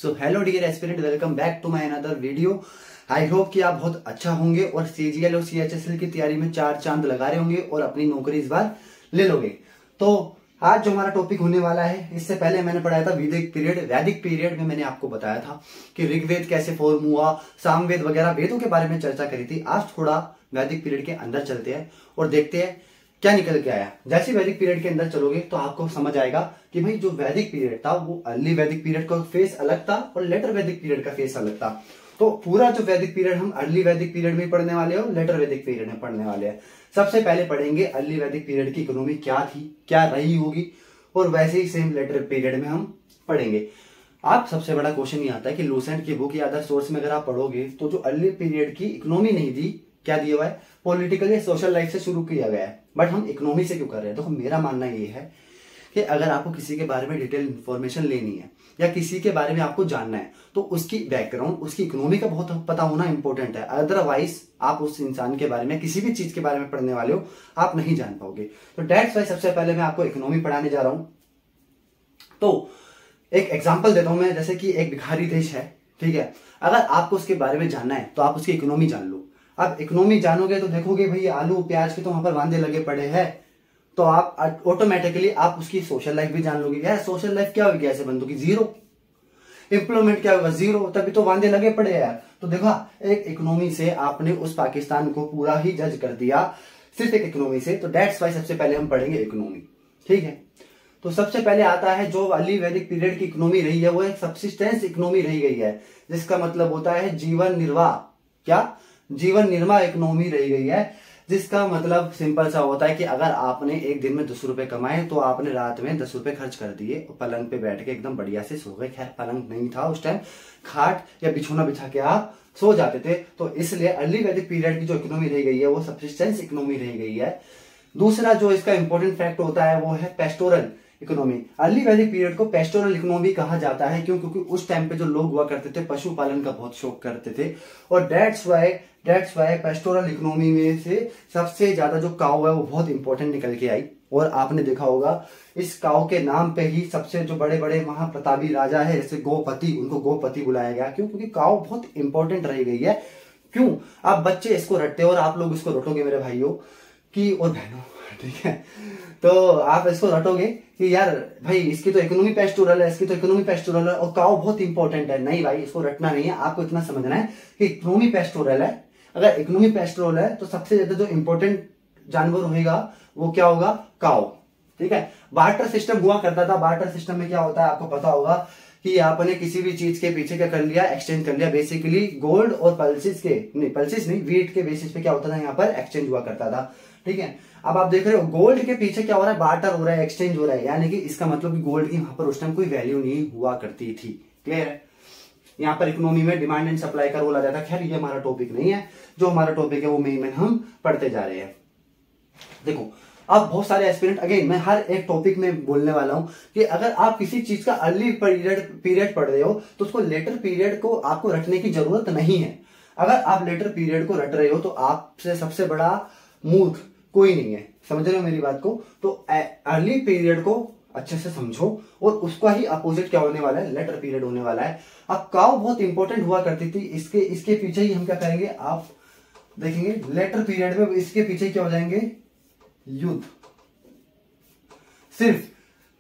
So hello dear aspirant, welcome back to my another video. I hope कि आप बहुत अच्छा होंगे और सीजीएल और सीएचएसएल की तैयारी में चार चांद लगा रहे होंगे और अपनी नौकरी इस बार ले लोगे। तो आज जो हमारा टॉपिक होने वाला है, इससे पहले मैंने पढ़ाया था वैदिक पीरियड में मैंने आपको बताया था कि ऋग्वेद कैसे फॉर्म हुआ, सामवेद वगैरह वेदों के बारे में चर्चा करी थी। आज थोड़ा वैदिक पीरियड के अंदर चलते हैं और देखते हैं क्या निकल के आया। जैसे वैदिक पीरियड के अंदर चलोगे तो आपको समझ आएगा कि भाई जो वैदिक पीरियड था वो अर्ली वैदिक पीरियड का फेस अलग था और लेटर वैदिक पीरियड का फेस अलग था। तो पूरा जो वैदिक पीरियड हम अर्ली वैदिक पीरियड में पढ़ने वाले हैं और लेटर वैदिक पीरियड में पढ़ने वाले हैं। सबसे पहले पढ़ेंगे अर्ली वैदिक पीरियड की इकोनॉमी क्या थी, क्या रही होगी, और वैसे ही सेम लेटर पीरियड में हम पढ़ेंगे। आप सबसे बड़ा क्वेश्चन ये आता है कि लूसेंट की बुक या अदर सोर्स में अगर आप पढ़ोगे तो जो अर्ली पीरियड की इकोनॉमी नहीं दी, क्या दिया हुआ है, पॉलिटिकल या सोशल लाइफ से शुरू किया गया है, बट हम इकोनॉमी से क्यों कर रहे हैं। तो मेरा मानना ये है कि अगर आपको किसी के बारे में डिटेल इंफॉर्मेशन लेनी है या किसी के बारे में आपको जानना है तो उसकी बैकग्राउंड, उसकी इकोनॉमी का बहुत पता होना इंपॉर्टेंट है। अदरवाइज आप उस इंसान के बारे में, किसी भी चीज के बारे में पढ़ने वाले हो, आप नहीं जान पाओगे। तो दैट्स वाई सबसे पहले मैं आपको इकोनॉमी पढ़ाने जा रहा हूं। तो एक एग्जाम्पल देता हूं मैं, जैसे कि एक भिखारी देश है, ठीक है। अगर आपको उसके बारे में जानना है तो आप उसकी इकोनॉमी जान लो। अब इकोनॉमी जानोगे तो देखोगे भाई आलू प्याज के तो वहां पर वांदे लगे पड़े हैं, तो आप ऑटोमेटिकली आप उसकी सोशल लाइफ भी जान लोगे। यार सोशल लाइफ क्या होगी ऐसे बंदों की, जीरो। एम्प्लॉयमेंट क्या होगा, जीरो, तभी तो वांदे लगे पड़े हैं यार। तो देखो एक इकोनॉमी से आपने उस पाकिस्तान को पूरा ही जज कर दिया, सिर्फ एक इकोनॉमी से। तो दैट्स वाई सबसे पहले हम पढ़ेंगे इकोनॉमी, ठीक है। तो सबसे पहले आता है जो अर्ली वैदिक पीरियड की इकोनॉमी रही है वो एक सबसिस्टेंस इकोनॉमी रही गई है, जिसका मतलब होता है जीवन निर्वाह। क्या? जीवन निर्वाह इकोनॉमी रही गई है, जिसका मतलब सिंपल सा होता है कि अगर आपने एक दिन में 10 रुपए कमाए तो आपने रात में 10 रुपए खर्च कर दिए और पलंग पे बैठ के एकदम बढ़िया से सो गए। खैर पलंग नहीं था उस टाइम, खाट या बिछोना बिछा के आप सो जाते थे। तो इसलिए अर्ली वैदिक पीरियड की जो इकोनॉमी रही गई है वो सबसिस्टेंस इकोनॉमी रही गई है। दूसरा जो इसका इंपॉर्टेंट फैक्ट होता है वो है पेस्टोरल इकोनॉमी। अर्ली वैदिक पीरियड को पेस्टोरल इकोनॉमी कहा जाता है, क्यों? क्योंकि उस टाइम पे जो लोग हुआ करते थे पशुपालन का बहुत शौक करते थे, और दैट्स वाई पेस्टोरल इकोनॉमी में से सबसे ज्यादा जो काऊ है वो बहुत इंपॉर्टेंट निकल के आई। और आपने देखा होगा इस काऊ के नाम पे ही सबसे जो बड़े बड़े महाप्रतापी राजा है जैसे गोपति, उनको गोपति बुलाया गया। क्यों? क्योंकि काऊ बहुत इंपॉर्टेंट रह गई है। क्यों? आप बच्चे इसको रटते हो और आप लोग इसको रटोगे मेरे भाइयों की और बहनों, ठीक है। तो आप इसको रटोगे कि यार भाई इसकी तो इकोनॉमी पेस्टोरल है, इसकी तो इकोनॉमी पेस्टोरल है और काऊ बहुत इंपॉर्टेंट है। नहीं भाई, इसको रटना नहीं है, आपको इतना समझना है कि इकोनॉमी पेस्टोरल है। अगर इकोनॉमी पेस्टोरल है तो सबसे ज्यादा जो इंपॉर्टेंट जानवर होगा वो क्या होगा? काऊ, ठीक है। बार्टर सिस्टम हुआ करता था। बार्टर सिस्टम में क्या होता है आपको पता होगा कि आपने किसी भी चीज के पीछे क्या कर लिया, एक्सचेंज कर लिया। बेसिकली गोल्ड और पल्सिस नहीं वीट के बेसिस पे क्या होता था, यहाँ पर एक्सचेंज हुआ करता था, ठीक है। अब आप देख रहे हो गोल्ड के पीछे क्या हो रहा है, बार्टर हो रहा है, एक्सचेंज हो रहा है, यानी कि इसका मतलब कि गोल्ड की वहां पर उस टाइम कोई वैल्यू नहीं हुआ करती थी। क्लियर है? यहाँ पर इकोनॉमी में डिमांड एंड सप्लाई का रोल आ जाता है। खैर ये हमारा टॉपिक नहीं है, जो हमारा टॉपिक है वो मेन हम पढ़ते जा रहे हैं। देखो अब बहुत सारे एस्पिरेंट, अगेन मैं हर एक टॉपिक में बोलने वाला हूं कि अगर आप किसी चीज का अर्ली पीरियड पढ़ रहे हो तो उसको लेटर पीरियड को आपको रटने की जरूरत नहीं है। अगर आप लेटर पीरियड को रट रहे हो तो आपसे सबसे बड़ा मूर्ख कोई नहीं है। समझ रहे हो मेरी बात को? तो अर्ली पीरियड को अच्छे से समझो और उसका ही अपोजिट क्या होने वाला है, लेटर पीरियड होने वाला है। अब काऊ बहुत इंपॉर्टेंट हुआ करती थी, इसके पीछे ही हम क्या करेंगे आप देखेंगे। लेटर पीरियड में इसके पीछे क्या हो जाएंगे, युद्ध, सिर्फ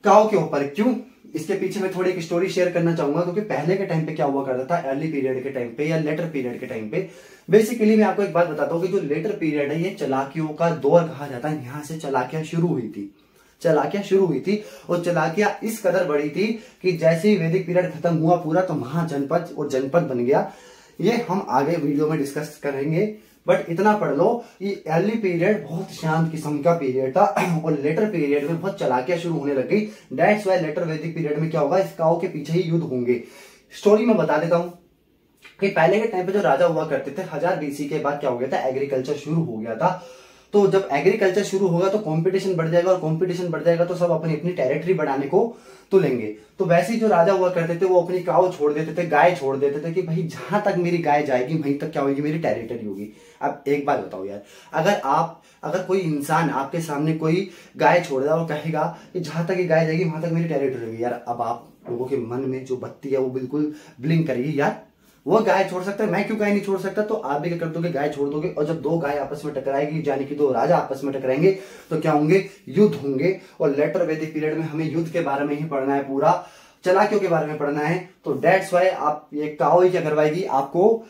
काऊ के ऊपर। क्यों? इसके पीछे मैं थोड़ी एक स्टोरी शेयर करना चाहूंगा, क्योंकि पहले के टाइम पे क्या हुआ करता था, अर्ली पीरियड के टाइम पे या लेटर पीरियड के टाइम पे, बेसिकली मैं आपको एक बात बताता हूं कि जो लेटर पीरियड है ये चालाकियों का दौर कहा जाता है। यहां से चालाकियां शुरू हुई थी और चालाकियां इस कदर बढ़ी थी कि जैसे ही वैदिक पीरियड खत्म हुआ पूरा तो महाजनपद और जनपद बन गया। ये हम आगे वीडियो में डिस्कस करेंगे, बट इतना पढ़ लो कि अर्ली पीरियड बहुत शांत किस्म का पीरियड था और लेटर पीरियड में बहुत चालाकियां शुरू होने लग गई। दैट्स वाई लेटर वैदिक पीरियड में क्या होगा, इस काऊ के पीछे ही युद्ध होंगे। स्टोरी में बता देता हूं कि पहले के टाइम पे जो राजा हुआ करते थे 1000 BC के बाद क्या हो गया था, एग्रीकल्चर शुरू हो गया था तो जब एग्रीकल्चर शुरू होगा तो कंपटीशन बढ़ जाएगा, और कंपटीशन बढ़ जाएगा तो सब अपनी अपनी टेरिटरी बढ़ाने को तो लेंगे। तो वैसे ही जो राजा हुआ करते थे वो अपनी काऊ छोड़ देते थे, गाय छोड़ देते थे कि भाई जहां तक मेरी गाय जाएगी वहीं तक क्या होगी, मेरी टेरिटरी होगी। अब एक बात बताओ यार, अगर कोई इंसान आपके सामने कोई गाय छोड़ रहा है और कहेगा कि जहां तक ये गाय जाएगी वहां तक मेरी टेरिटरी होगी, यार अब आप लोगों के मन में जो बत्ती है वो बिल्कुल ब्लिंक करेगी। यार वो गाय छोड़ सकता है, मैं क्यों गाय नहीं छोड़ सकता? तो आप भी क्या कर दोगे, गाय छोड़ दोगे। और जब दो गाय आपस में टकराएगी, यानी कि दो राजा आपस में टकराएंगे, तो क्या होंगे, युद्ध होंगे। और लेटर वैदिक पीरियड में हमें युद्ध के बारे में ही पढ़ना है, पूरा चालाकियों के बारे में पढ़ना है। तो डेट्स वाई आप ये काओ क्या करवाएगी, आपको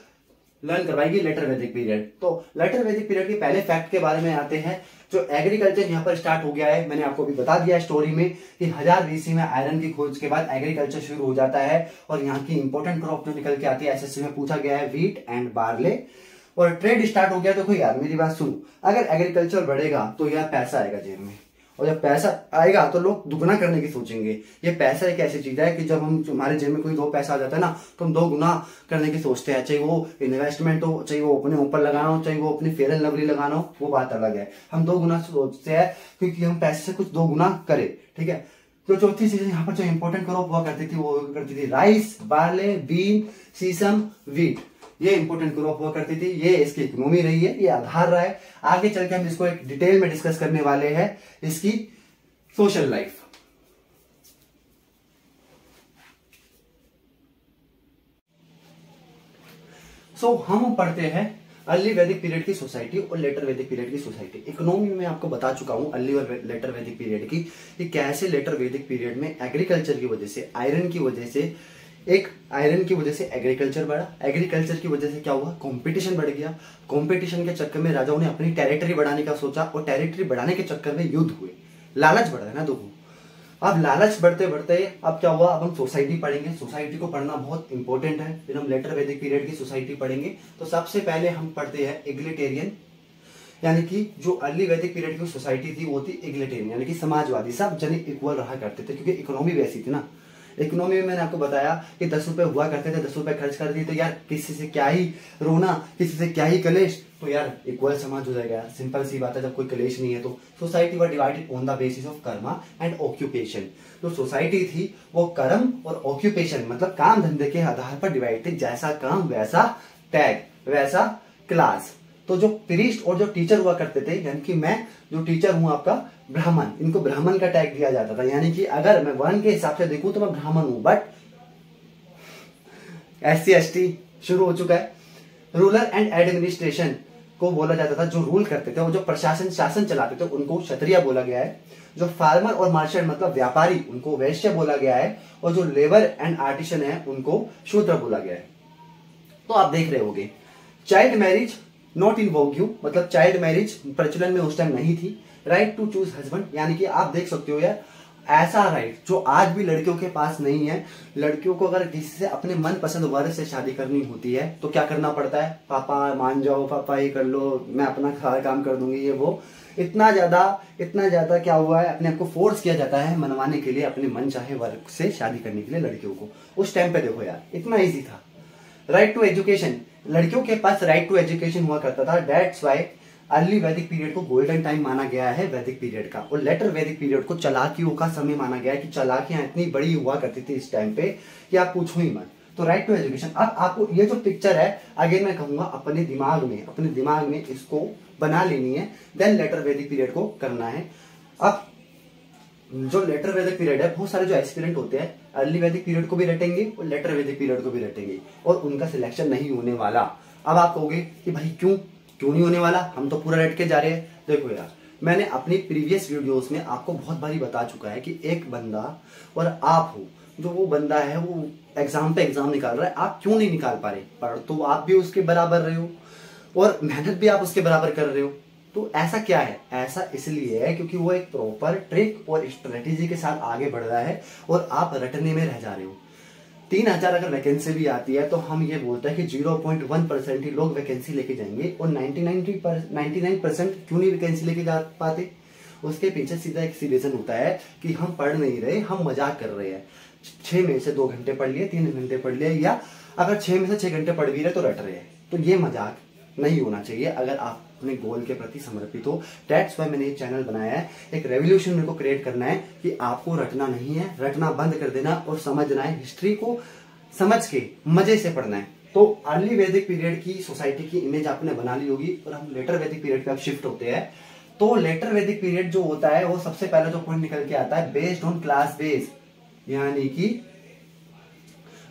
लर्न करवाएगी लेटर वैदिक पीरियड। तो लेटर वैदिक पीरियड के पहले फैक्ट के बारे में आते हैं। जो एग्रीकल्चर यहाँ पर स्टार्ट हो गया है, मैंने आपको भी बता दिया स्टोरी में कि 1000 BC में आयरन की खोज के बाद एग्रीकल्चर शुरू हो जाता है। और यहाँ की इंपॉर्टेंट क्रॉप जो निकल के आती है, एसएससी में पूछा गया है, व्हीट एंड बार्ले। और ट्रेड स्टार्ट हो गया। देखो यार मेरी बात सुनो, अगर एग्रीकल्चर बढ़ेगा तो यार पैसा आएगा जेब में, और जब पैसा आएगा तो लोग दुगना करने की सोचेंगे। ये पैसा एक ऐसी चीज है कि जब हमारे जेब में कोई 2 पैसा आ जाता है ना, तो हम 2 गुना करने की सोचते हैं। चाहे वो इन्वेस्टमेंट हो, चाहे वो अपने ऊपर लगाना हो, चाहे वो अपनी फेयर एंड लवली लगाना हो, वो बात अलग है। हम 2 गुना सोचते हैं क्योंकि हम पैसे से कुछ 2 गुना करें, ठीक है। तो चौथी चीज यहाँ पर जो इंपॉर्टेंट क्रॉप हुआ करती थी वो करती थी rice, barley, bean, sesame, wheat. ये इंपॉर्टेंट क्रॉप हुआ करती थी, ये इसकी इकोनॉमी रही है, ये आधार रहा है। आगे चल के हम इसको एक डिटेल में डिस्कस करने वाले हैं, इसकी सोशल लाइफ। हम पढ़ते हैं अर्ली वैदिक पीरियड की सोसाइटी और लेटर वैदिक पीरियड की सोसाइटी। इकोनॉमी में आपको बता चुका हूं अर्ली और लेटर वैदिक पीरियड की, कि कैसे लेटर वैदिक पीरियड में एग्रीकल्चर की वजह से, आयरन की वजह से एग्रीकल्चर बढ़ा। एग्रीकल्चर की वजह से क्या हुआ, कंपटीशन बढ़ गया। कंपटीशन के चक्कर में राजाओं ने अपनी टेरिटरी बढ़ाने का सोचा, और टेरिटरी बढ़ाने के चक्कर में युद्ध हुए। लालच बढ़ा है ना देखो। अब लालच बढ़ते बढ़ते अब क्या हुआ, अब हम सोसाइटी पढ़ेंगे। सोसाइटी को पढ़ना बहुत इंपॉर्टेंट है। फिर हम लेटर वैदिक पीरियड की सोसाइटी पढ़ेंगे। तो सबसे पहले हम पढ़ते हैं एग्लिटेरियन, यानी कि जो अर्ली वैदिक पीरियड की सोसाइटी थी वो थी एग्लिटेरियन, यानी कि समाजवादी। सब जने इक्वल रहा करते थे, क्योंकि इकोनॉमी वैसी थी ना। इकोनॉमी में मैंने आपको बताया कि 10 रुपए हुआ करते थे, 10 रुपए खर्च कर दिए तो यार किसी से क्या ही रोना, किसी से क्या ही कलेश, तो यार इक्वल समाज हो जाएगा। सिंपल सी बात है, जब कोई कलेश नहीं है तो। Society were divided on the basis of Karma and occupation. जो सोसाइटी थी वो कर्म और ऑक्यूपेशन मतलब काम धंधे के आधार पर डिवाइड थी। जैसा काम वैसा टैग, वैसा क्लास। तो जो प्रीस्ट और जो टीचर हुआ करते थे, यानी कि मैं जो टीचर हूं आपका ब्राह्मण, इनको ब्राह्मण का टैग दिया जाता था। यानी कि अगर मैं वर्ण के हिसाब से देखूं तो मैं ब्राह्मण हूं, बट SC ST शुरू हो चुका है। रूलर एंड एडमिनिस्ट्रेशन को बोला जाता था, जो रूल करते थे, वो जो प्रशासन शासन चलाते थे उनको क्षत्रिय बोला गया है। जो फार्मर और मार्चेंट मतलब व्यापारी, उनको वैश्य बोला गया है। और जो लेबर एंड आर्टिसन है उनको शूद्र बोला गया है। तो आप देख रहे होंगे चाइल्ड मैरिज नॉट इन वोग्यू, मतलब चाइल्ड मैरिज प्रचलन में उस टाइम नहीं थी। राइट टू चूज हस्बैंड, यानी कि आप देख सकते हो यार ऐसा राइट जो आज भी लड़कियों के पास नहीं है। लड़कियों को अगर किसी से अपने मनपसंद वर्ग से शादी करनी होती है तो क्या करना पड़ता है, पापा मान जाओ, पापा ये कर लो, मैं अपना सारा काम कर दूंगी, ये वो। इतना ज्यादा क्या हुआ है, अपने आप को फोर्स किया जाता है मनवाने के लिए, अपने मन चाहे वर्ग से शादी करने के लिए लड़कियों को। उस टाइम पे देखो यार इतना ईजी था। राइट टू एजुकेशन, लड़कियों के पास राइट टू एजुकेशन हुआ करता था। डेट्स वाई अर्ली वैदिक पीरियड को गोल्डन टाइम माना गया है वैदिक पीरियड का। और लेटर वैदिक पीरियड को चालाकियों का समय माना गया है, कि चालाकियां इतनी बड़ी हुआ करती थी इस टाइम पे कि आप पूछो ही मत। तो राइट टू एजुकेशन। अब आपको ये जो पिक्चर है, अगेन मैं कहूंगा अपने दिमाग में इसको बना लेनी है, देन लेटर वैदिक पीरियड को करना है। अब जो लेटर वैदिक पीरियड है, बहुत सारे जो एस्पिरेंट होते हैं अर्ली वैदिक पीरियड को भी रटेंगे और लेटर वैदिक पीरियड को भी रटेंगे, और उनका सिलेक्शन नहीं होने वाला। अब आप कहोगे कि भाई क्यों नहीं होने वाला, हम तो पूरा रट के जा रहे हैं। देखो यार, मैंने अपनी प्रीवियस वीडियोस में आपको बहुत बारी बता चुका है कि एक बंदा और आप हो, जो वो बंदा है वो एग्जाम पे एग्जाम निकाल रहा है, आप क्यों नहीं निकाल पा रहे? पर तो आप भी उसके बराबर रहे हो और मेहनत भी आप उसके बराबर कर रहे हो। तो ऐसा क्या है? ऐसा इसलिए है क्योंकि वो एक प्रॉपर ट्रिक और स्ट्रेटेजी के साथ आगे बढ़ रहा है और आप रटने में रह जा रहे हो। 3000 अगर वैकेंसी भी आती है तो हम ये बोलते हैं कि 0.1% ही लोग वैकेंसी लेके जाएंगे, और 99% क्यों नहीं वैकेंसी लेके जा पाते? उसके पीछे सीधा एक रीजन होता है कि हम पढ़ नहीं रहे, हम मजाक कर रहे हैं। 6 में से 2 घंटे पढ़ लिए, 3 घंटे पढ़ लिए, या अगर 6 में से 6 घंटे पढ़ भी रहे तो रट रहे हैं। तो ये मजाक नहीं होना चाहिए। अगर आप अपने गोल के प्रति समर्पित हो। दैट्स व्हाई मैंने ये चैनल बनाया है। एक रेवोल्यूशन मेरे को क्रिएट करना है कि आपको रटना नहीं है, रटना बंद कर देना और समझना है। हिस्ट्री को समझ के मजे से पढ़ना है। तो अर्ली वैदिक पीरियड की सोसाइटी की इमेज आपने बना ली होगी और हम लेटर वैदिक पीरियड पे अब शिफ्ट होते हैं। तो लेटर वैदिक पीरियड जो होता है वो सबसे पहले जो पॉइंट निकल के आता है बेस्ड ऑन क्लास बेस, यानी कि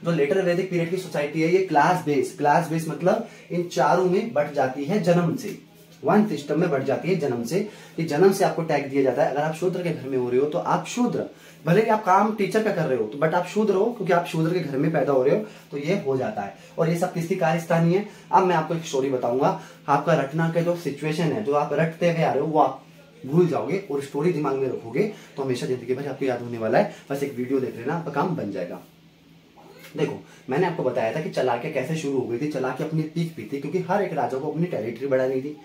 जो लेटर वैदिक पीरियड की सोसाइटी है ये क्लास बेस मतलब इन चारों में बट जाती है जन्म से। वन सिस्टम में बढ़ जाती है जन्म से, कि जन्म से आपको टैग दिया जाता है। अगर आप शूद्र के घर में हो रहे हो तो आप शूद्र, भले ही आप काम टीचर का कर रहे हो तो बट आप शूद्र हो, क्योंकि आप शूद्र के घर में पैदा हो रहे हो, तो ये हो जाता है। और ये सब किसकी कारस्तानी है? अब मैं आपको एक स्टोरी बताऊंगा। आपका रटना का जो सिचुएशन है, जो आप रटते हुए आ रहे हो, वो आप भूल जाओगे और स्टोरी दिमाग में रखोगे तो हमेशा जिंदगी भर आपको याद होने वाला है। बस एक वीडियो देख लेना, आपका काम बन जाएगा। देखो, मैंने आपको बताया था कि चालाकियां कैसे शुरू हो गई थी। चालाकियां अपनी पीक पे थी, क्योंकि हर एक राजा को अपनी टेरिटरी बढ़ानी थी।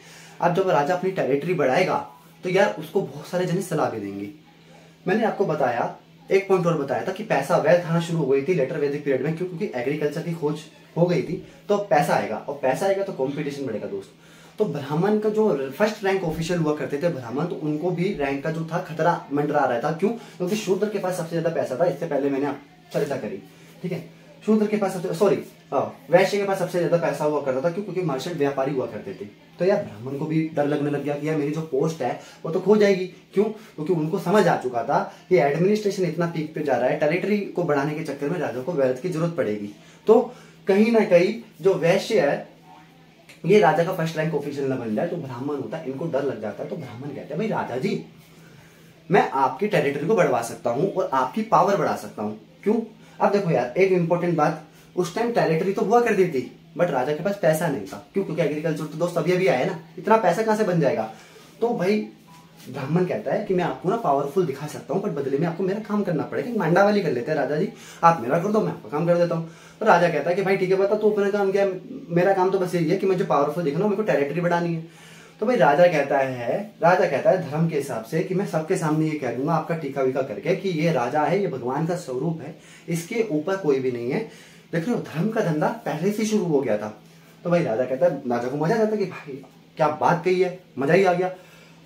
अब जब राजा अपनी टेरिटरी बढ़ाएगा तो यार उसको बहुत सारे जने सलाह भी देंगे। मैंने आपको बताया, एक पॉइंट और बताया था कि पैसा वेल्थ आना शुरू हो गई थी लेटर वैदिक पीरियड में, क्योंकि एग्रीकल्चर की खोज हो गई थी। तो पैसा आएगा, और पैसा आएगा तो कॉम्पिटिशन बढ़ेगा दोस्त। तो ब्राह्मण का जो फर्स्ट रैंक ऑफिशियल हुआ करते थे ब्राह्मण, तो उनको भी रैंक का जो था खतरा मंडरा रहा था। क्यों? क्योंकि शूद्र के पास सबसे ज्यादा पैसा था। इससे पहले मैंने चर्चा करी, ठीक है। शूद्र के पास वैश्य के पास सबसे ज्यादा पैसा हुआ करता था। क्यों? क्योंकि मर्चेंट व्यापारी हुआ करते थे। तो यार ब्राह्मण को भी डर लगने लग गया कि यार मेरी जो पोस्ट है वो तो खो जाएगी। क्यों? क्योंकि उनको समझ आ चुका था कि एडमिनिस्ट्रेशन इतना पीक पे जा रहा है, टेरिटरी को बढ़ाने के चक्कर में राजा को वेल्थ की जरूरत पड़ेगी। तो कहीं ना कहीं जो वैश्य है, ये राजा का फर्स्ट रैंक ऑफिशियल न बन जाए, तो ब्राह्मण होता है, इनको डर लग जाता है। तो ब्राह्मण कहते हैं भाई राजा जी, मैं आपकी टेरिटरी को बढ़वा सकता हूं और आपकी पावर बढ़ा सकता हूं। क्यों? अब देखो यार, एक इंपॉर्टेंट बात, उस टाइम टेरिटरी तो हुआ करती थी बट राजा के पास पैसा नहीं था। क्यों? क्योंकि एग्रीकल्चर तो दोस्त अभी आया ना, इतना पैसा कहां से बन जाएगा। तो भाई ब्राह्मण कहता है कि मैं आपको ना पावरफुल दिखा सकता हूं, बट बदले में आपको मेरा काम करना पड़ेगा। मांडावाली कर लेते हैं राजा जी, आप मेरा कर दो, मैं आपका काम कर देता हूं। तो राजा कहता है कि भाई ठीक है, बता तू अपना काम क्या है। मेरा काम तो बस यही है कि मुझे पावरफुल दिखना, मेरे को टेरिटरी बढ़ानी है। तो भाई राजा कहता है धर्म के हिसाब से कि मैं सबके सामने ये कह दूंगा आपका टीका वीका करके कि ये राजा है, ये भगवान का स्वरूप है, इसके ऊपर कोई भी नहीं है। देख रहे हो, धर्म का धंधा पहले से शुरू हो गया था। तो भाई राजा कहता है, राजा को मजा आता है कि भाई क्या बात कही है, मजा ही आ गया।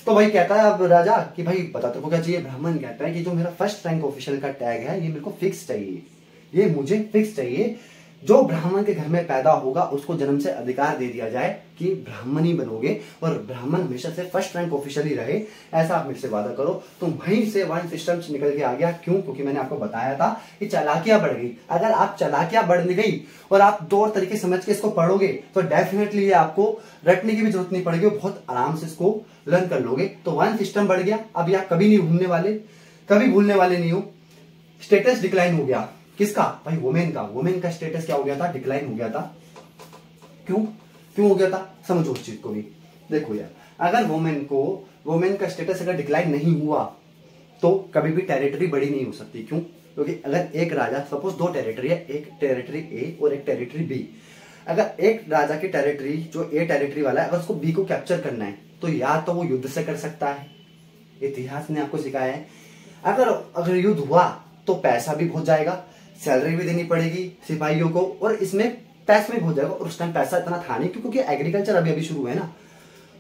तो भाई कहता है अब राजा कि भाई बता तेरे को क्या चाहिए। ब्राह्मण कहता है कि जो मेरा फर्स्ट रैंक ऑफिशियल का टैग है ये मेरे को फिक्स चाहिए, ये मुझे फिक्स चाहिए। जो ब्राह्मण के घर में पैदा होगा उसको जन्म से अधिकार दे दिया जाए कि ब्राह्मण ही बनोगे और ब्राह्मण हमेशा से फर्स्ट रैंक ऑफिशियल ही रहे, ऐसा आप मेरे से वादा करो। तो वहीं से वन सिस्टम निकल के आ गया। क्यों? क्योंकि मैंने आपको बताया था कि चालाकियां बढ़ गई। अगर आप चालाकियां बढ़ गई और आप दो तरीके समझ के इसको पढ़ोगे तो डेफिनेटली ये आपको रटने की भी जरूरत नहीं पड़ेगी, बहुत आराम से इसको लर्न कर लोगे। तो वन सिस्टम बढ़ गया। अब आप कभी नहीं भूलने वाले, कभी भूलने वाले नहीं हो। स्टेटस डिक्लाइन हो गया। किसका? भाई वुमेन का स्टेटस क्या हो गया था? डिक्लाइन हो गया था। क्यों हो गया था? समझो उस चीज को भी। देखो यार, अगर वुमेन का स्टेटस अगर डिक्लाइन नहीं हुआ तो कभी भी टेरिटरी बड़ी नहीं हो सकती। क्यों? क्योंकि अगर एक राजा, सपोज दो टेरिटरी है, एक टेरिटरी ए और एक टेरिटरी बी, अगर एक राजा की टेरिटरी जो ए टेरिटरी वाला है, अगर उसको बी को कैप्चर करना है तो या तो वो युद्ध से कर सकता है, इतिहास ने आपको सिखाया है। अगर युद्ध हुआ तो पैसा भी बहुत जाएगा, सैलरी भी देनी पड़ेगी सिपाहियों को, और इसमें पैसे में हो जाएगा। और उस टाइम पैसा इतना था नहीं, क्योंकि एग्रीकल्चर अभी शुरू हुआ है ना।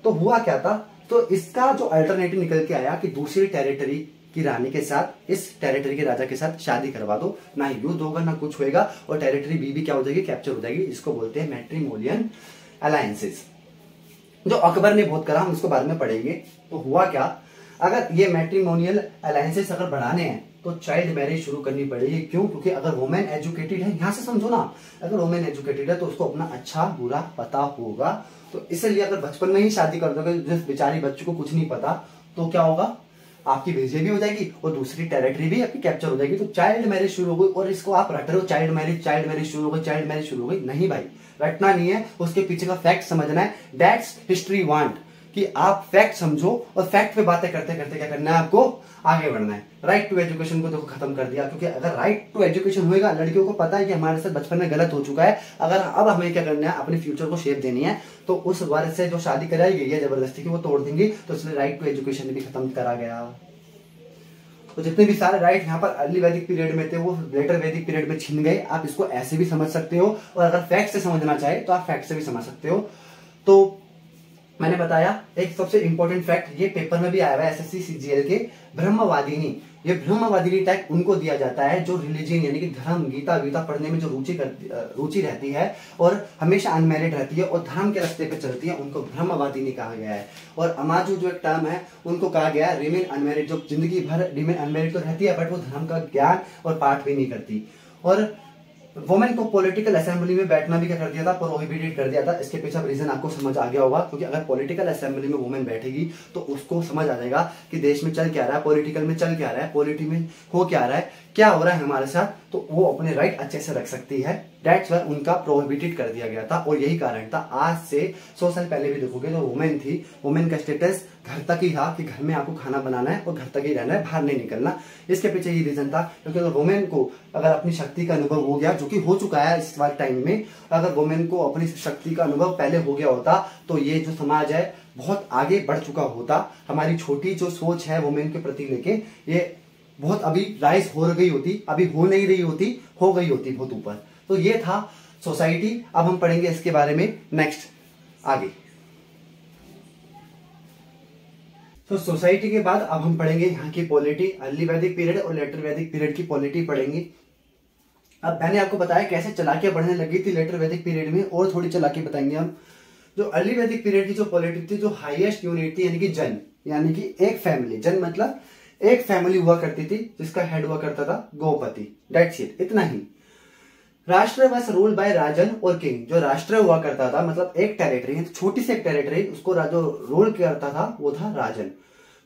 तो हुआ क्या था, तो इसका जो अल्टरनेटिव निकल के आया कि दूसरी टेरिटरी की रानी के साथ इस टेरिटरी के राजा के साथ शादी करवा दो, ना ही युद्ध होगा ना कुछ होगा, और टेरिटरी बी भी क्या हो जाएगी? कैप्चर हो जाएगी। इसको बोलते हैं मैट्रिमोनियल अलायंसेस, जो अकबर ने बहुत करा, हम इसको बाद में पढ़ेंगे। तो हुआ क्या, अगर ये मैट्रिमोनियल अलायंसेस अगर बढ़ाने हैं तो चाइल्ड मैरिज शुरू करनी पड़ेगी। क्यों? क्योंकि अगर वुमेन एजुकेटेड है, यहां से समझो ना, अगर वुमेन एजुकेटेड है तो उसको अपना अच्छा बुरा पता होगा। तो इसलिए अगर बचपन में ही शादी कर दोगे जिस बेचारी बच्ची को कुछ नहीं पता, तो क्या होगा? आपकी बेइज्जती भी हो जाएगी और दूसरी टेरिटरी भी आपकी कैप्चर हो जाएगी। तो चाइल्ड मैरिज शुरू हो गई। और इसको आप रट रहे हो चाइल्ड मैरिज शुरू हो गई। नहीं भाई, रटना नहीं है, उसके पीछे का फैक्ट समझना है। दैट्स हिस्ट्री वांट कि आप फैक्ट समझो और फैक्ट पे बातें करते करते क्या करना है, आपको आगे बढ़ना है। राइट टू एजुकेशन को देखो खत्म कर दिया, क्योंकि अगर राइट टू एजुकेशन होएगा, लड़कियों को पता है कि हमारे साथ बचपन में गलत हो चुका है, अगर अब हमें क्या करना है, अपने फ्यूचर को शेप देनी है, तो उस वर्ग से जो शादी कराई गई है जबरदस्ती की वो तोड़ देंगे। तो इसलिए राइट टू एजुकेशन भी खत्म करा गया। तो जितने भी सारे राइट यहाँ पर अर्ली वैदिक पीरियड में थे वो लेटर वैदिक पीरियड में छिन गए। आप इसको ऐसे भी समझ सकते हो, और अगर फैक्ट से समझना चाहे तो आप फैक्ट से भी समझ सकते हो। तो मैंने बताया एक सबसे इंपॉर्टेंट फैक्ट, ये पेपर में भी आया हुआ है एसएससी सीजीएल के, ब्रह्मवादिनी। ये ब्रह्मवादिनी टैग उनको दिया जाता है जो रिलीजन यानी कि धर्म, गीता वीता पढ़ने में जो रुचि रहती है और हमेशा अनमैरिड रहती है और धर्म के रास्ते पे चलती है, उनको ब्रह्मवादिनी कहा गया है। और अमाजू जो एक टर्म है उनको कहा गया है रिमेन अनमैरिड, जो जिंदगी भर रिमेन अनमैरिड तो रहती है बट वो धर्म का ज्ञान और पाठ भी नहीं करती। और वुमेन को पॉलिटिकल असेंबली में बैठना भी क्या कर दिया था, प्रोहिबिटेड कर दिया था। इसके पीछे रीजन आपको समझ आ गया होगा, क्योंकि अगर पॉलिटिकल असेंबली में वुमेन बैठेगी तो उसको समझ आ जाएगा कि देश में चल क्या रहा है, पॉलिटिकल में चल क्या रहा है, पॉलिटी में हो क्या रहा है, क्या हो रहा है हमारे साथ, तो वो अपने राइट अच्छे से रख सकती है। दैट्स वाई उनका प्रोहिबिटेड कर दिया गया था। और यही कारण था, आज से 100 साल पहले भी देखोगे तो वुमेन थी, वुमेन का स्टेटस घर तक ही था कि घर में आपको खाना बनाना है और घर तक ही रहना है, बाहर नहीं निकलना। इसके पीछे ये रीजन था, क्योंकि अगर वुमेन को अगर अपनी शक्ति का अनुभव हो गया, जो कि हो चुका है इस बार टाइम में, अगर वुमेन को अपनी शक्ति का अनुभव पहले हो गया होता तो ये जो समाज है बहुत आगे बढ़ चुका होता। हमारी छोटी जो सोच है वुमेन के प्रति लेके, ये बहुत अभी राइज हो गई होती, अभी हो नहीं रही होती, हो गई होती बहुत ऊपर। तो ये था सोसाइटी। अब हम पढ़ेंगे इसके बारे में नेक्स्ट आगे। तो सोसाइटी के बाद अब हम पढ़ेंगे यहाँ की पॉलिटी, अर्ली वैदिक पीरियड और लेटर वैदिक पीरियड की पॉलिटी पढ़ेंगे। अब मैंने आपको बताया कैसे चालाकियां बढ़ने लगी थी लेटर वैदिक पीरियड में, और थोड़ी चालाकी बताएंगे हम। जो अर्ली वैदिक पीरियड की जो पॉलिटी थी, जो हाईएस्ट यूनिट थी यानी कि जन, यानी कि एक फैमिली, जन मतलब एक फैमिली हुआ करती थी जिसका हेड हुआ करता था गोपति, दैट्स इट, इतना ही। राष्ट्र वॉज रूल बाय राजन और किंग, जो राष्ट्र हुआ करता था मतलब एक टेरिटरी, छोटी सी एक टेरिटरी, उसको जो रूल करता था वो था राजन।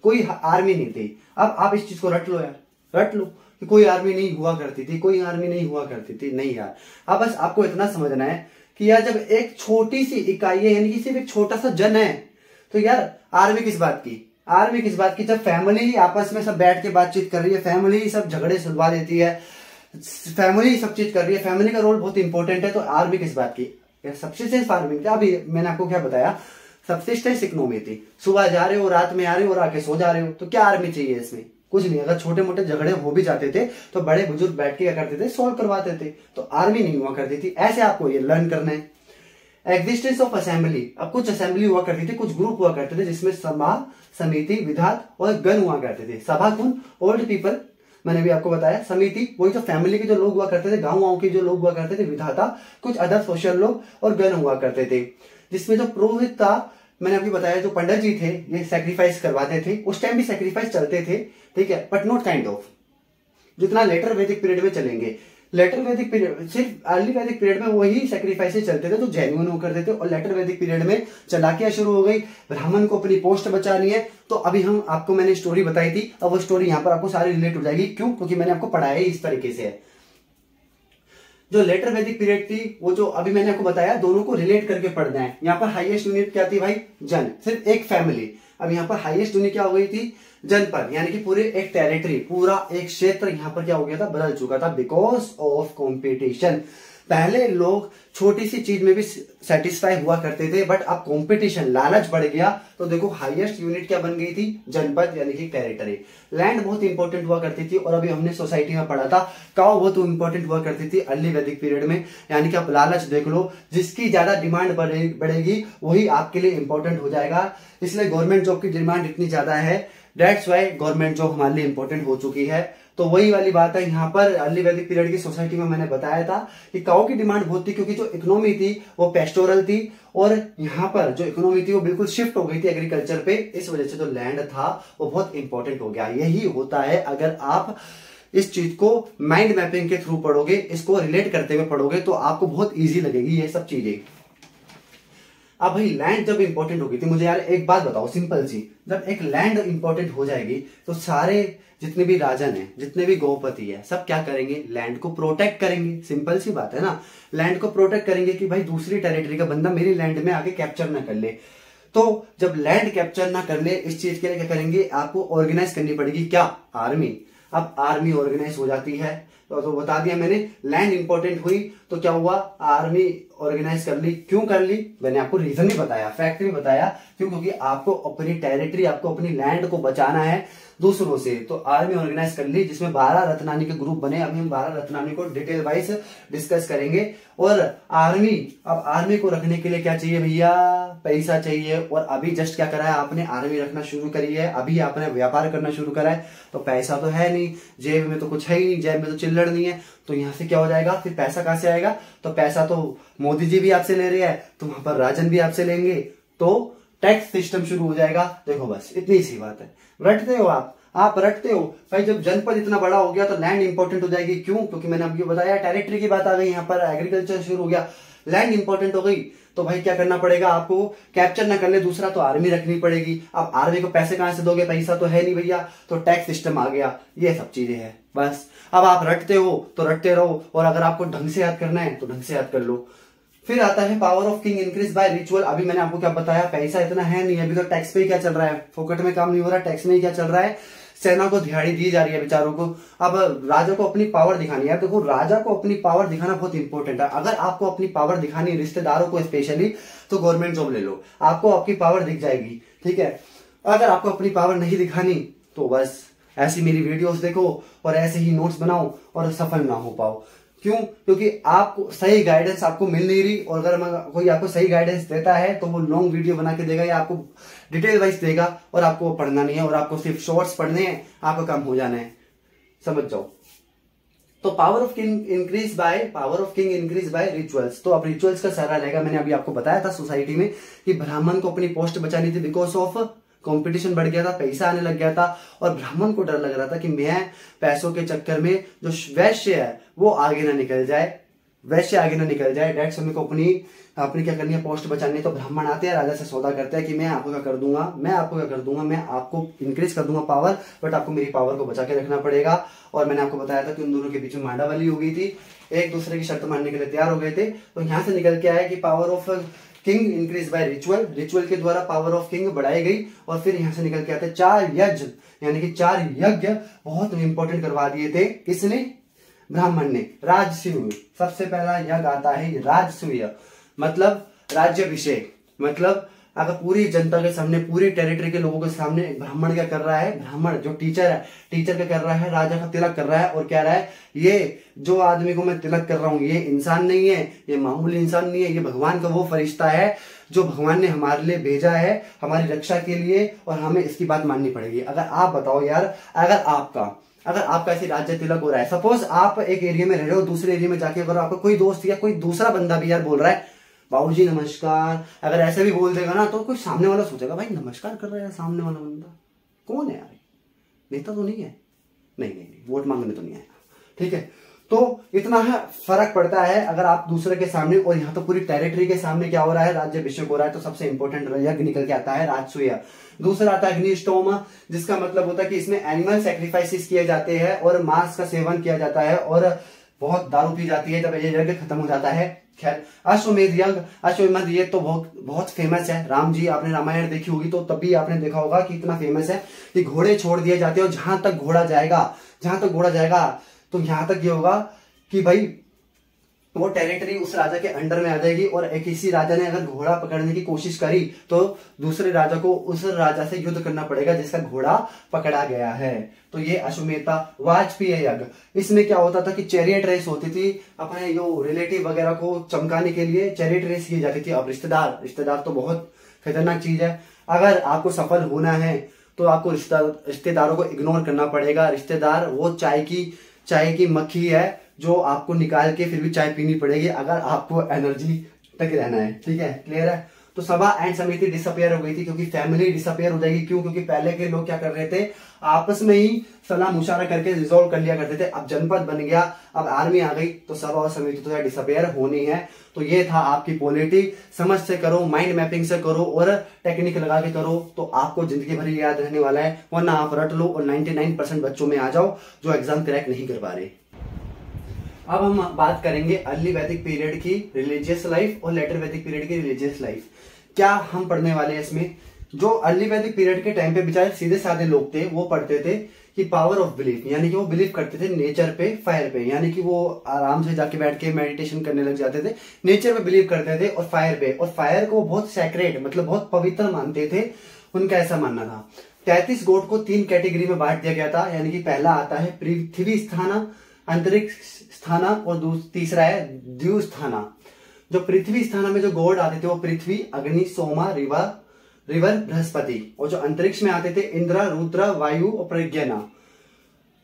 कोई आर्मी नहीं थी। अब आप इस चीज को रट लो यार, रट लो कि कोई आर्मी नहीं हुआ करती थी, कोई आर्मी नहीं हुआ करती थी, नहीं यार। अब बस आपको इतना समझना है कि यार जब एक छोटी सी इकाई है यानी कि सिर्फ एक छोटा सा जन है, तो यार आर्मी किस बात की, आर्मी किस बात की, जब फैमिली ही आपस में सब बैठ के बातचीत कर रही है, फैमिली ही सब झगड़े सुलझा देती है, फैमिली ही सब चीज कर रही है, फैमिली का रोल बहुत इंपॉर्टेंट है, तो आर्मी किस बात की। सबसिस्टेंस फार्मिंग था, अभी मैंने आपको क्या बताया, सबसिस्टेंस इकोनॉमी थी। सुबह जा रहे हो, रात में आ रहे हो और आके सो जा रहे हो, तो क्या आर्मी चाहिए इसमें, कुछ नहीं। अगर छोटे मोटे झगड़े हो भी जाते थे तो बड़े बुजुर्ग बैठ के क्या करते थे, सॉल्व करवाते थे, तो आर्मी नहीं हुआ करती थी। ऐसे आपको ये लर्न करना है। एग्जिस्टेंस ऑफ असेंबली, अब कुछ असेंबली हुआ करती थी, कुछ ग्रुप हुआ करते थे जिसमें सभा, समिति, विधात और गण हुआ करते थे। सभा कौन, ओल्ड पीपल, मैंने भी आपको बताया। समिति वही जो फैमिली के जो लोग हुआ करते थे, गाँव के जो लोग हुआ करते थे। विधाता कुछ अदर सोशल लोग, और गण हुआ करते थे। जिसमें जो पुरोहित था, मैंने आपको बताया जो पंडित जी थे ये सैक्रिफाइस करवाते थे, उस टाइम भी सैक्रिफाइस चलते थे, ठीक है, बट नॉट काइंड ऑफ जितना लेटर वैदिक पीरियड में चलेंगे। लेटर वैदिक पीरियड, सिर्फ अर्ली वैदिक पीरियड में वही सैक्रिफाइसेस चलते थे जो जेन्युइन हो करते थे, और लेटर वैदिक पीरियड में चालाकियां शुरू हो गई, ब्राह्मण को अपनी पोस्ट बचानी है। तो अभी हम आपको, मैंने स्टोरी बताई थी, अब वो स्टोरी यहाँ पर आपको सारी रिलेट हो जाएगी। क्यों, क्योंकि मैंने आपको पढ़ाया ही इस तरीके से है। जो लेटर वैदिक पीरियड थी, वो जो अभी मैंने आपको बताया, दोनों को रिलेट करके पढ़ना है। यहाँ पर हाईएस्ट यूनिट क्या थी भाई, जन, सिर्फ एक फैमिली। अब यहाँ पर हाईएस्ट यूनिट क्या हो गई थी, जनपद, यानी कि पूरे एक टेरिटरी, पूरा एक क्षेत्र यहाँ पर क्या हो गया था, बदल चुका था, बिकॉज ऑफ कंपटीशन। पहले लोग छोटी सी चीज में भी सेटिस्फाई हुआ करते थे, बट अब कंपटीशन, लालच बढ़ गया, तो देखो हाईएस्ट यूनिट क्या बन गई थी, जनपद यानी कि टेरिटरी। लैंड बहुत इंपॉर्टेंट हुआ करती थी, और अभी हमने सोसाइटी में पढ़ा था काउ बहुत इंपॉर्टेंट हुआ करती थी अर्ली वैदिक पीरियड में। यानी कि आप लालच देख लो, जिसकी ज्यादा डिमांड बढ़ेगी वही आपके लिए इंपॉर्टेंट हो जाएगा। इसलिए गवर्नमेंट जॉब की डिमांड इतनी ज्यादा है, दैट्स वाई गवर्नमेंट जॉब हमारे लिए इंपॉर्टेंट हो चुकी है। तो वही वाली बात है, यहाँ पर अर्ली वैदिक पीरियड की सोसाइटी में मैंने बताया था कि काऊ की डिमांड बहुत थी, क्योंकि जो इकोनॉमी थी वो पेस्टोरल थी, और यहाँ पर जो इकोनॉमी थी वो बिल्कुल शिफ्ट हो गई थी एग्रीकल्चर पे। इस वजह से जो लैंड था वो बहुत इंपॉर्टेंट हो गया। यही होता है अगर आप इस चीज को माइंड मैपिंग के थ्रू पढ़ोगे, इसको रिलेट करते हुए पढ़ोगे, तो आपको बहुत ईजी लगेगी ये सब चीजें। अब भाई लैंड जब इंपॉर्टेंट होगी थी, मुझे यार एक बात बताओ सिंपल सी, जब एक लैंड इंपॉर्टेंट हो जाएगी तो सारे जितने भी राजन हैं, जितने भी गौपति है, सब क्या करेंगे, लैंड को प्रोटेक्ट करेंगे। सिंपल सी बात है ना, लैंड को प्रोटेक्ट करेंगे कि भाई दूसरी टेरिटरी का बंदा मेरी लैंड में आके कैप्चर ना कर ले। तो जब लैंड कैप्चर ना कर ले, इस चीज के लिए क्या करेंगे, आपको ऑर्गेनाइज करनी पड़ेगी, क्या, आर्मी। अब आर्मी ऑर्गेनाइज हो जाती है, तो बता दिया मैंने, लैंड इंपॉर्टेंट हुई तो क्या हुआ, आर्मी ऑर्गेनाइज कर ली। क्यों कर ली, मैंने आपको रीजन भी बताया, फैक्ट भी बताया। क्यों, क्योंकि आपको अपनी टेरिटरी, आपको अपनी लैंड को बचाना है दूसरों से। तो आर्मी ऑर्गेनाइज कर ली, जिसमें 12 रत्नानी के ग्रुप बने। अभी हम 12 रत्नानी को डिटेल वाइज डिस्कस करेंगे। और आर्मी, अब आर्मी को रखने के लिए क्या चाहिए भैया, पैसा चाहिए। और अभी जस्ट क्या करा है आपने, आर्मी रखना शुरू करी है, अभी आपने व्यापार करना शुरू करा है। तो पैसा तो है नहीं, जेब में तो कुछ है ही नहीं, जेब में तो चिल्लड़ नहीं है। तो यहां से क्या हो जाएगा, फिर पैसा कहां से आएगा, तो पैसा तो मोदी जी भी आपसे ले रहे हैं, तो वहां पर राजन भी आपसे लेंगे, तो टैक्स सिस्टम शुरू हो जाएगा। देखो बस इतनी सी बात है। रटते हो आप रटते हो भाई। जब जनपद इतना बड़ा हो गया तो लैंड इंपॉर्टेंट हो जाएगी। क्यों, क्योंकि मैंने आपको बताया टेरिटरी की बात आ गई, यहाँ पर एग्रीकल्चर शुरू हो गया, लैंड इंपॉर्टेंट हो गई। तो भाई क्या करना पड़ेगा आपको, कैप्चर ना कर ले दूसरा तो आर्मी रखनी पड़ेगी। अब आर्मी को पैसे कहां से दोगे, पैसा तो है नहीं भैया, तो टैक्स सिस्टम आ गया। ये सब चीजें हैं बस। अब आप रटते हो तो रटते रहो, और अगर आपको ढंग से याद करना है तो ढंग से याद कर लो। फिर आता है power of king increase by ritual. अभी मैंने आपको क्या बताया, पैसा इतना है नहीं, अभी तो टैक्स पे ही क्या चल रहा है, फोकट में काम नहीं हो रहा, टैक्स में ही क्या चल रहा है, सेना को दिहाड़ी दी जा रही है बेचारों को। अब राजा को अपनी पावर दिखानी है। देखो राजा को अपनी पावर दिखाना बहुत इंपॉर्टेंट है। अगर आपको अपनी पावर दिखानी, रिश्तेदारों को स्पेशली, तो गवर्नमेंट जॉब ले लो, आपको आपकी पावर दिख जाएगी। ठीक है, अगर आपको अपनी पावर नहीं दिखानी तो बस ऐसी मेरी वीडियोस देखो और ऐसे ही नोट्स बनाओ और सफल ना हो पाओ। क्यों, क्योंकि आपको सही गाइडेंस आपको मिल नहीं रही। और अगर कोई आपको सही गाइडेंस देता है तो वो लॉन्ग वीडियो बना के देगा या आपको डिटेल वाइज देगा, और आपको पढ़ना नहीं है, और आपको सिर्फ शॉर्ट्स पढ़ने हैं, आपका काम हो जाना है, समझ जाओ। तो power of king increase by rituals. तो अब रिचुअल्स का सहारा लेगा। मैंने अभी आपको बताया था सोसाइटी में कि ब्राह्मण को अपनी पोस्ट बचानी थी, बिकॉज ऑफ कंपटीशन बढ़ गया था, पैसा आने लग गया था, और ब्राह्मण को डर लग रहा था कि मैं पैसों के चक्कर में जो वैश्य है वो आगे ना निकल जाए, डेट समय को अपनी क्या करनी है, पोस्ट बचानी है। तो ब्राह्मण आते हैं, राजा से सौदा करते हैं कि मैं आपको क्या कर दूंगा, मैं आपको इंक्रीज कर दूंगा पावर, बट आपको मेरी पावर को बचा के रखना पड़ेगा। और मैंने आपको बताया था कि उन दोनों के बीच में मांडावाली हो गई थी, एक दूसरे की शर्त मानने के लिए तैयार हो गए थे। तो यहां से निकल के आया कि power of king increase by ritual के द्वारा पावर ऑफ किंग बढ़ाई गई। और फिर यहां से निकल के आते 4 यज्ञ, यानी कि 4 यज्ञ बहुत इंपॉर्टेंट करवा दिए थे। किसने, ब्राह्मण ने। राजसूय, सबसे पहला यज्ञ आता है राजसूय, मतलब राज्याभिषेक। मतलब अगर पूरी जनता के सामने, पूरी टेरिटरी के लोगों के सामने ब्राह्मण क्या कर रहा है, ब्राह्मण जो टीचर है, टीचर क्या कर रहा है, राजा का तिलक कर रहा है, और कह रहा है ये जो आदमी को मैं तिलक कर रहा हूं ये इंसान नहीं है, ये मामूली इंसान नहीं है, ये भगवान का वो फरिश्ता है जो भगवान ने हमारे लिए भेजा है, हमारी रक्षा के लिए, और हमें इसकी बात माननी पड़ेगी। अगर आप बताओ यार, अगर आपका ऐसे राज्य तिलक हो रहा है, सपोज आप एक एरिया में रह रहे हो, दूसरे एरिया में जाके अगर आपका कोई दोस्त या कोई दूसरा बंदा भी यार बोल रहा है बाबूजी नमस्कार, अगर ऐसे भी बोल देगा ना, तो कोई सामने वाला सोचेगा भाई नमस्कार कर रहा है सामने वाला बंदा कौन है यार, नेता तो नहीं है, नहीं, वोट मांगने तो नहीं आएगा। ठीक है, तो इतना है फर्क पड़ता है अगर आप दूसरे के सामने, और यहाँ तो पूरी टेरिटरी के सामने क्या हो रहा है, राज्याभिषेक हो रहा है। तो सबसे इंपॉर्टेंट यज्ञ निकल के आता है राजसूय। दूसरा आता है अग्निष्टोम, जिसका मतलब होता है कि इसमें एनिमल सैक्रिफाइसेस किए जाते हैं और मांस का सेवन किया जाता है और बहुत दारू पी जाती है जब ये यज्ञ खत्म हो जाता है। खैर, अश्वमेध यज्ञ, ये तो बहुत फेमस है। राम जी, आपने रामायण देखी होगी तो तभी आपने देखा होगा कि इतना फेमस है कि घोड़े छोड़ दिए जाते हैं, और जहां तक घोड़ा जाएगा तो यहां तक ये होगा कि भाई वो टेरिटरी उस राजा के अंडर में आ जाएगी। और एक किसी राजा ने अगर घोड़ा पकड़ने की कोशिश करी तो दूसरे राजा को उस राजा से युद्ध करना पड़ेगा जिसका घोड़ा पकड़ा गया है। तो ये अश्वमेधा। वाजपेयी यज्ञ, इसमें क्या होता था कि चैरियट रेस होती थी, अपने जो रिलेटिव वगैरह को चमकाने के लिए चैरियट रेस की जाती थी। अब रिश्तेदार तो बहुत खतरनाक चीज है। अगर आपको सफल होना है तो आपको रिश्तेदारों को इग्नोर करना पड़ेगा। रिश्तेदार वो चाय की मक्खी है जो आपको निकाल के फिर भी चाय पीनी पड़ेगी अगर आपको एनर्जी तक रहना है। ठीक है, क्लियर है। तो सभा एंड समिति डिसअपियर हो गई थी क्योंकि फैमिली डिसअपियर हो जाएगी। क्यों? क्योंकि पहले के लोग क्या कर रहे थे, आपस में ही सलाह मुशावरा करके रिजोल्व कर लिया करते थे। अब जनपद बन गया, अब आर्मी आ गई, तो सभा और समिति तो डिसअपियर होनी है। तो ये था आपकी पॉलिटी। समझ से करो, माइंड मैपिंग से करो और टेक्निक लगा के करो तो आपको जिंदगी भर याद रहने वाला है। वरना आप रट लो और 99% बच्चों में आ जाओ जो एग्जाम क्रैक नहीं कर पा रहे। अब हम बात करेंगे अर्ली वैदिक पीरियड की रिलीजियस लाइफ और लेटर वैदिक पीरियड की रिलीजियस लाइफ। क्या हम पढ़ने वाले हैं इसमें? जो अर्ली वैदिक पीरियड के टाइम पे बेचारे सीधे साधे लोग थे वो पढ़ते थे कि पावर ऑफ बिलीफ, यानी कि वो बिलीव करते थे नेचर पे, फायर पे, यानी कि वो आराम से जाके बैठ के मेडिटेशन करने लग जाते थे, नेचर पे बिलीव करते थे और फायर पे, और फायर को बहुत सैक्रेड मतलब बहुत पवित्र मानते थे, उनका ऐसा मानना था। 33 गॉड को 3 कैटेगरी में बांट दिया गया था, यानी कि पहला आता है पृथ्वी स्थाना, अंतरिक्ष स्थाना और तीसरा है द्यू स्थाना। जो पृथ्वी स्थाना में जो गॉड आते थे वो पृथ्वी, अग्नि, सोमा, रिवर, बृहस्पति, और जो अंतरिक्ष में आते थे इंद्र, रुद्र, वायु और प्रज्ञाना।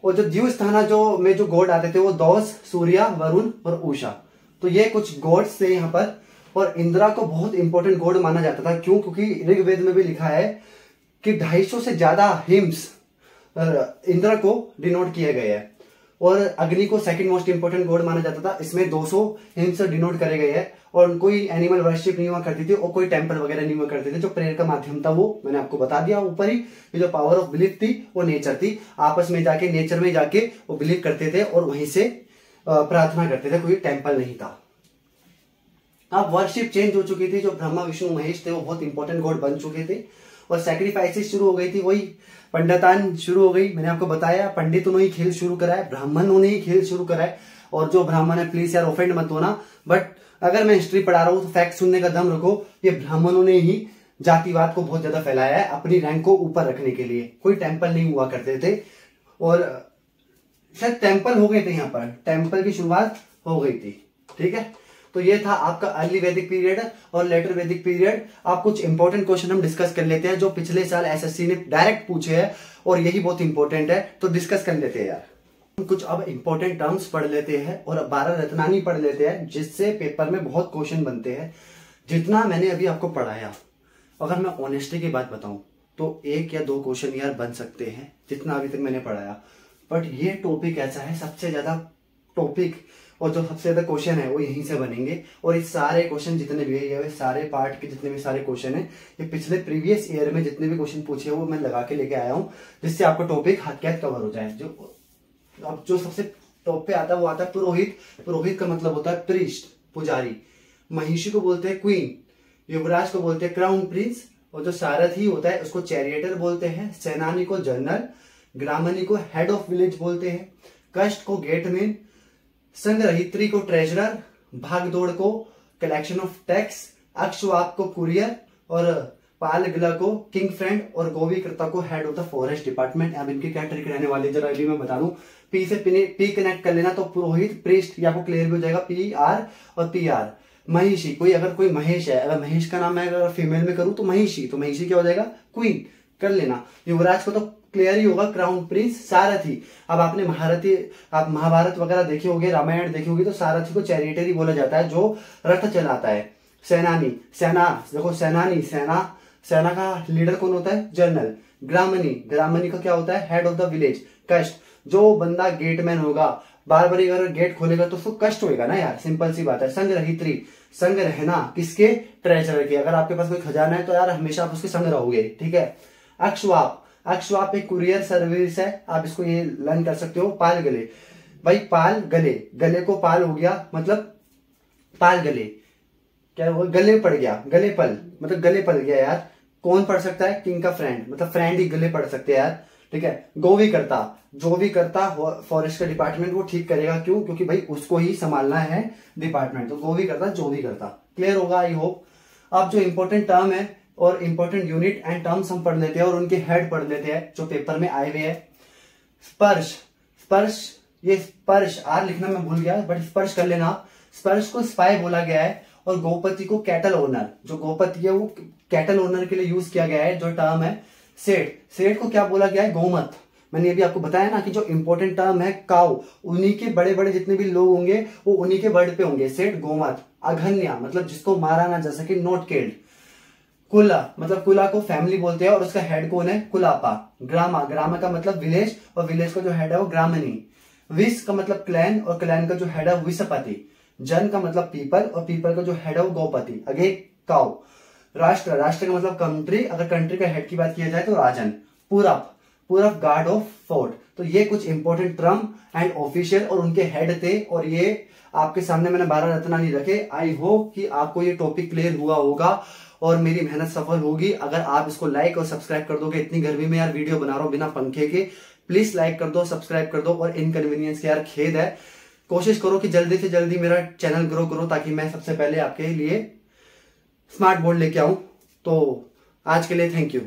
और जो द्यू स्थाना जो गॉड आते थे वो दौस, सूर्य, वरुण और उषा। तो ये कुछ गॉड्स थे यहाँ पर। और इंद्रा को बहुत इंपॉर्टेंट गॉड माना जाता था, क्यों? क्योंकि ऋग्वेद में भी लिखा है कि 250 से ज्यादा हिम्स इंद्र को डिनोट किए गए हैं। और अग्नि को सेकंड मोस्ट इंपोर्टेंट गॉड माना जाता था, इसमें 200 हिम्स डिनोट करे गए हैं। और कोई एनिमल वर्शिप नहीं हुआ करती थी और कोई टेम्पल वगैरह नहीं हुआ करते थे। जो प्रेयर का माध्यम था वो मैंने आपको बता दिया ऊपर ही। ये जो पावर ऑफ बिलीफ थी वो नेचर थी, आपस में जाके नेचर में जाके वो बिलीव करते थे और वहीं से प्रार्थना करते थे, कोई टेम्पल नहीं था। अब वर्शिप चेंज हो चुकी थी, जो ब्रह्मा, विष्णु, महेश थे वो बहुत इंपॉर्टेंट गॉड बन चुके थे और सैक्रिफाइसेस शुरू हो गई थी, वही पंडितान शुरू हो गई। मैंने आपको बताया पंडितों ने ही खेल शुरू कराया, ब्राह्मणों ने ही खेल शुरू कराया। और जो ब्राह्मण है, प्लीज यार ऑफेंड मत होना, बट अगर मैं हिस्ट्री पढ़ा रहा हूं तो फैक्ट सुनने का दम रखो। ये ब्राह्मणों ने ही जातिवाद को बहुत ज्यादा फैलाया है अपनी रैंक को ऊपर रखने के लिए। कोई टेम्पल नहीं हुआ करते थे और शायद टेम्पल हो गए थे, यहाँ पर टेम्पल की शुरुआत हो गई थी। ठीक है, तो ये था आपका अर्ली वैदिक पीरियड और लेटर वैदिक पीरियड। आप कुछ इंपॉर्टेंट क्वेश्चन हम डिस्कस कर लेते हैं जो पिछले साल एसएससी ने डायरेक्ट पूछे हैं और यही बहुत इंपॉर्टेंट है, तो डिस्कस कर लेते हैं यार। कुछ अब इंपॉर्टेंट टर्म्स पढ़ लेते हैं और 12 रत्नानी पढ़ लेते हैं, जिससे पेपर में बहुत क्वेश्चन बनते हैं। जितना मैंने अभी आपको पढ़ाया, अगर मैं ऑनेस्टी की बात बताऊं तो 1 या 2 क्वेश्चन यार बन सकते हैं, जितना अभी तक मैंने पढ़ाया। बट ये टॉपिक ऐसा है, सबसे ज्यादा टॉपिक और जो सबसे ज्यादा क्वेश्चन है वो यहीं से बनेंगे। और ये सारे क्वेश्चन जितने भी है, ये सारे पार्ट के जितने भी सारे क्वेश्चन है, ये पिछले प्रीवियस ईयर में जितने भी क्वेश्चन पूछे वो मैं लगा के लेके आया हूँ, जिससे आपका टॉपिक हाथ के हाथ कवर हो जाए। अब जो सबसे टॉप पे आता है वो आता है पुरोहित। पुरोहित का मतलब होता है प्रीस्ट, पुजारी। महिषी को बोलते हैं क्वीन, युवराज को बोलते हैं क्राउन प्रिंस, और जो सारथी होता है उसको चैरियटर बोलते हैं, सेनानी को जनरल, ग्रामनी को हेड ऑफ विलेज बोलते हैं, कष्ट को गेटमैन, संग्रहित्री को ट्रेजरर, भागदौड़ को कलेक्शन ऑफ टैक्स, अक्षवाप को कुरियर, और पालगला को किंग फ्रेंड, और गोवीकृता को head of the forest department. अब इनकी क्या ट्रिक रहने वाली जरा अभी मैं बता दूं। पी से पी कनेक्ट कर लेना तो पुरोहित, प्रीस्ट, या आपको क्लियर भी हो जाएगा पी आर और पी आर। महिषी, अगर कोई महेश है, अगर महेश का नाम मैं अगर फीमेल में करूं तो महिषी क्या हो जाएगा? क्वीन कर लेना। युवराज को तो क्लियर ही होगा, क्राउन प्रिंस। सारथी, अब आपने आप महाभारत वगैरह देखे होंगे, रामायण देखी होगी, तो सारथी को चैरियटर ही बोला जाता है, जो रथ चलाता है। सेनानी, देखो सेना का लीडर कौन होता है? जनरल। ग्रामनी का क्या होता है? Head of the village. कष्ट, जो बंदा गेटमैन होगा, बार बार अगर गेट खोलेगा तो उसको कष्ट होगा ना यार, सिंपल सी बात है। संग्रहित्री, संग रहना किसके? ट्रेजरर के। अगर आपके पास कोई खजाना है तो यार हमेशा आप उसके संग रहोगे। ठीक है। अक्षवाप एक कुरियर सर्विस है, आप इसको ये लर्न कर सकते हो। पाल गले, भाई पाल गले को पाल हो गया, मतलब पाल गले क्या हुआ? गले पड़ गया, गले पल मतलब गले पल गया यार। कौन पढ़ सकता है? किंग का फ्रेंड, मतलब फ्रेंड ही गले पढ़ सकते हैं यार। ठीक है। जो भी करता फॉरेस्ट का डिपार्टमेंट वो ठीक करेगा, क्यों? क्योंकि भाई उसको ही संभालना है डिपार्टमेंट, तो जो भी करता। क्लियर होगा आई होप। अब जो इंपॉर्टेंट टर्म है और इंपॉर्टेंट यूनिट एंड टर्म्स हम पढ़ लेते हैं और उनके हेड पढ़ लेते हैं जो पेपर में आए हुए हैं। स्पर्श आर लिखना मैं भूल गया, बट स्पर्श कर लेना। स्पर्श को स्पाई बोला गया है और गोपति को कैटल ओनर, जो गोपति है वो कैटल ओनर के लिए यूज किया गया है। जो टर्म है सेठ को क्या बोला गया है? गोमत। मैंने अभी आपको बताया ना कि जो इंपॉर्टेंट टर्म है काउ, उन्हीं के बड़े बड़े जितने भी लोग होंगे वो उन्हीं के वर्ड पे होंगे। सेठ गोमत। अघन्या मतलब जिसको मारा ना जा सके, नॉट किल्ड। कुला मतलब कुला को फैमिली बोलते हैं और उसका हेड कौन है? कुलापा। ग्रामा का मतलब विलेज और विलेज का जो हेड है वो ग्रामनी। विस का मतलब क्लैन और क्लैन का जो हेड है विसपति। जन का मतलब पीपल और पीपल का जो हेड है वो गोपति। अगे काउ। राष्ट्र का मतलब कंट्री, अगर कंट्री का हेड की बात किया जाए तो राजन। पूरब गार्ड ऑफ फोर्ट। तो ये कुछ इंपॉर्टेंट टर्म एंड ऑफिशियल और उनके हेड थे और ये आपके सामने मैंने 12 रत्नानी रखे। आई होप कि आपको ये टॉपिक क्लियर हुआ होगा और मेरी मेहनत सफल होगी अगर आप इसको लाइक और सब्सक्राइब कर दोगे। इतनी गर्मी में यार वीडियो बना रहा हूं बिना पंखे के, प्लीज लाइक कर दो, सब्सक्राइब कर दो। और इनकन्वीनियंस यार खेद है, कोशिश करो कि जल्दी से जल्दी मेरा चैनल ग्रो करो ताकि मैं सबसे पहले आपके लिए स्मार्ट बोर्ड लेके आऊं। तो आज के लिए थैंक यू।